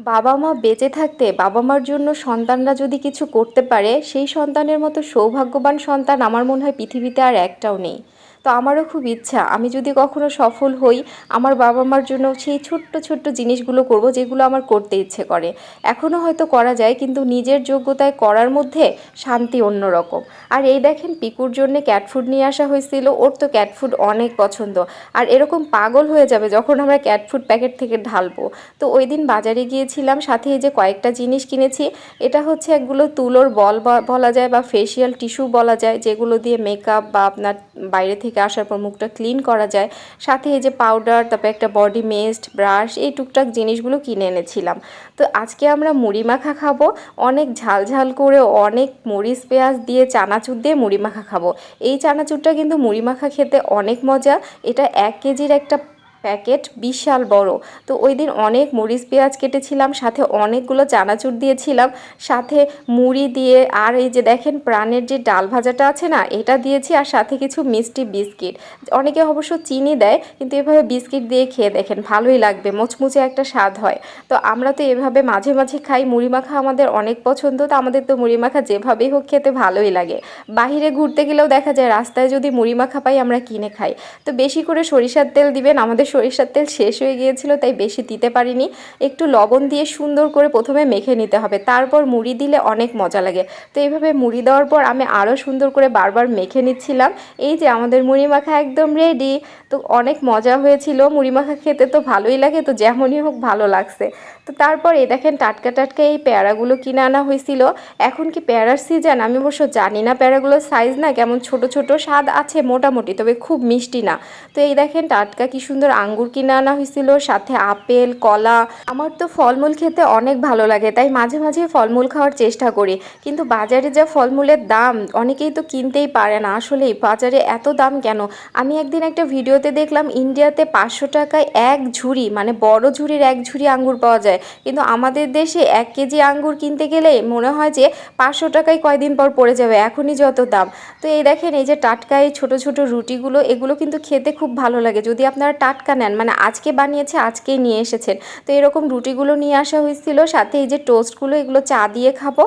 বাবা মা বেঁচে থাকতে বাবা মার জন্য সন্তানরা যদি কিছু করতে পারে সেই সন্তানের মতো সৌভাগ্যবান সন্তান আমার মনে হয় পৃথিবীতে আর একটাও নেই। তো আমারও খুব ইচ্ছা আমি যদি কখনো সফল হই আমার বাবা মার জন্য সেই ছোট্ট ছোট্ট জিনিসগুলো করব যেগুলো আমার করতে ইচ্ছে করে। এখনও হয়তো করা যায় কিন্তু নিজের যোগ্যতায় করার মধ্যে শান্তি অন্যরকম। আর এই দেখেন পিকুর জন্য ক্যাট ফুড নিয়ে আসা হয়েছিল, ওর তো ক্যাট ফুড অনেক পছন্দ। আর এরকম পাগল হয়ে যাবে যখন আমরা ক্যাট ফুড প্যাকেট থেকে ঢালবো। তো ওই দিন বাজারে গিয়েছিলাম, সাথে এই যে কয়েকটা জিনিস কিনেছি। এটা হচ্ছে একগুলো তুলোর বল বলা যায় বা ফেসিয়াল টিস্যু বলা যায়, যেগুলো দিয়ে মেকআপ বা আপনার বাইরে থেকে আসার পর মুখটা ক্লিন করা যায়। সাথে এই যে পাউডার, তারপর একটা বডি মিস্ট, ব্রাশ, এই টুকটাক জিনিসগুলো কিনে এনেছিলাম। তো আজকে আমরা মুড়ি মাখা খাবো, অনেক ঝাল ঝাল করে অনেক মরিচ পেঁয়াজ দিয়ে চানাচুর দিয়ে মুড়ি মাখা খাবো। এই চানাচুরটা কিন্তু মুড়ি মাখা খেতে অনেক মজা। এটা 1 কেজির একটা প্যাকেট, বিশাল বড়। তো ওই দিন অনেক মরিচ পেঁয়াজ কেটেছিলাম, সাথে অনেকগুলো চানাচুর দিয়েছিলাম, সাথে মুড়ি দিয়ে, আর এই যে দেখেন প্রাণের যে ডাল ভাজাটা আছে না এটা দিয়েছি, আর সাথে কিছু মিষ্টি বিস্কিট। অনেকে অবশ্য চিনি দেয়, কিন্তু এভাবে বিস্কিট দিয়ে খেয়ে দেখেন, ভালোই লাগবে, মুচমুচে একটা স্বাদ হয়। তো আমরা তো এভাবে মাঝে মাঝে খাই, মুড়ি মাখা আমাদের অনেক পছন্দ। তো আমাদের তো মুড়ি মাখা যেভাবেই হোক খেতে ভালোই লাগে। বাহিরে ঘুরতে গেলেও দেখা যায় রাস্তায় যদি মুড়ি মাখা পাই আমরা কিনে খাই। তো বেশি করে সরিষার তেল দিবেন, আমাদের সরিষার তেল শেষ হয়ে গিয়েছিল তাই বেশি দিতে পারিনি। একটু লবণ দিয়ে সুন্দর করে প্রথমে মেখে নিতে হবে, তারপর মুড়ি দিলে অনেক মজা লাগে। তো এইভাবে মুড়ি দেওয়ার পর আমি আরও সুন্দর করে বারবার মেখে নিচ্ছিলাম। এই যে আমাদের মুড়ি মাখা একদম রেডি। তো অনেক মজা হয়েছিল, মুড়ি মাখা খেতে তো ভালোই লাগে, তো যেমনই হোক ভালো লাগছে। তো তারপর এই দেখেন টাটকা টাটকা এই পেয়ারাগুলো কিনে আনা হয়েছিল। এখন কি পেয়ারার সিজন আমি অবশ্য জানি না, পেয়ারাগুলোর সাইজ না কেমন ছোট ছোট, স্বাদ আছে মোটামুটি, তবে খুব মিষ্টি না। তো এই দেখেন টাটকা কি সুন্দর আঙ্গুর কিনে আনা হয়েছিল, সাথে আপেল, কলা। আমার তো ফলমূল খেতে অনেক ভালো লাগে, তাই মাঝে মাঝে ফলমূল খাওয়ার চেষ্টা করি। কিন্তু বাজারে যা ফলমূলের দাম, অনেকেই তো কিনতেই পারে না। আসলেই বাজারে এত দাম কেন? আমি একদিন একটা ভিডিওতে দেখলাম ইন্ডিয়াতে 500 টাকায় 1 ঝুড়ি, মানে বড় ঝুড়ির 1 ঝুড়ি আঙ্গুর পাওয়া যায়। কিন্তু আমাদের দেশে 1 কেজি আঙ্গুর কিনতে গেলে মনে হয় যে 500 টাকায় কয়দিন পর পড়ে যাবে, এখনই যত দাম। তো এই দেখেন এই যে টাটকা এই ছোটো ছোটো রুটিগুলো, এগুলো কিন্তু খেতে খুব ভালো লাগে যদি আপনারা টাটকা নেন, মানে আজকে বানিয়েছে আজকেই নিয়ে এসেছেন। তো এরকম রুটিগুলো নিয়ে আসা হয়েছিল, সাথে এই যে টোস্টগুলো, এগুলো চা দিয়ে খাবো।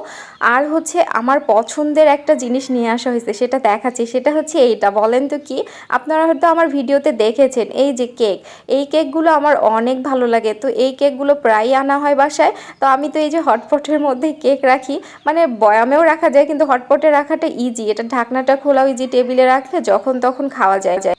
আর হচ্ছে আমার পছন্দের একটা জিনিস নিয়ে আসা হয়েছে, সেটা দেখাচ্ছি। সেটা হচ্ছে এইটা, বলেন তো কি? আপনারা হয়তো আমার ভিডিওতে দেখেছেন, এই যে কেক। এই কেকগুলো আমার অনেক ভালো লাগে, তো এই কেকগুলো প্রায়ই আনা হয় বাসায়। তো আমি তো এই যে হটপটের মধ্যে কেক রাখি, মানে বয়ামেও রাখা যায় কিন্তু হটপটে রাখাটা ইজি, এটা ঢাকনাটা খোলাও ইজি, টেবিলে রাখলে যখন তখন খাওয়া যায়।